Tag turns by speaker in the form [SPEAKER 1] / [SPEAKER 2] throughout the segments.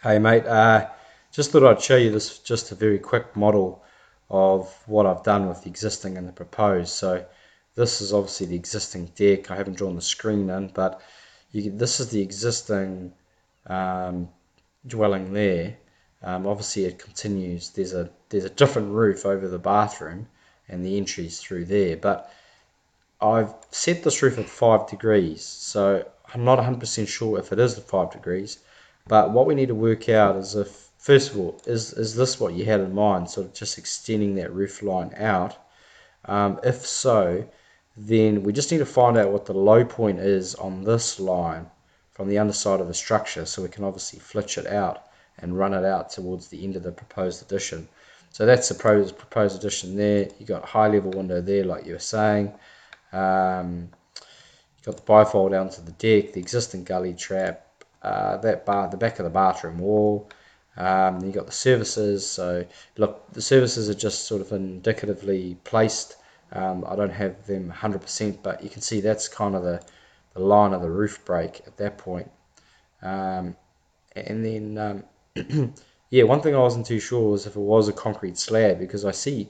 [SPEAKER 1] Hey mate, just thought I'd show you this, just a very quick model of what I've done with the existing and the proposed. So this is obviously the existing deck. I haven't drawn the screen in, but this is the existing um, dwelling there. Obviously it continues. There's a different roof over the bathroom and the entries through there, but I've set this roof at 5 degrees, so I'm not 100% sure if it is the 5 degrees. But what we need to work out is if, first of all, is this what you had in mind, sort of just extending that roof line out? If so, then we just need to find out what the low point is on this line from the underside of the structure, so we can obviously flitch it out and run it out towards the end of the proposed addition. So that's the proposed addition there. You got high level window there, like you were saying. You've got the bifold down to the deck, the existing gully trap, the back of the bathroom wall. You got the services. So look, the services are just sort of indicatively placed. I don't have them 100%, but you can see that's kind of the line of the roof break at that point. Um, and then, yeah, one thing I wasn't too sure was if it was a concrete slab, because I see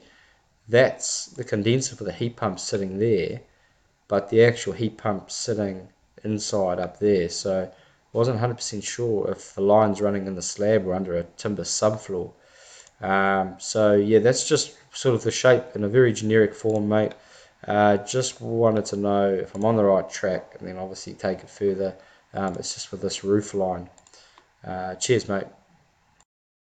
[SPEAKER 1] that's the condenser for the heat pump sitting there, but the actual heat pump sitting inside up there. So I wasn't 100% sure if the lines running in the slab were under a timber subfloor. So yeah, that's just sort of the shape in a very generic form, mate. Just wanted to know if I'm on the right track, and then obviously take it further. It's just with this roof line. Cheers, mate.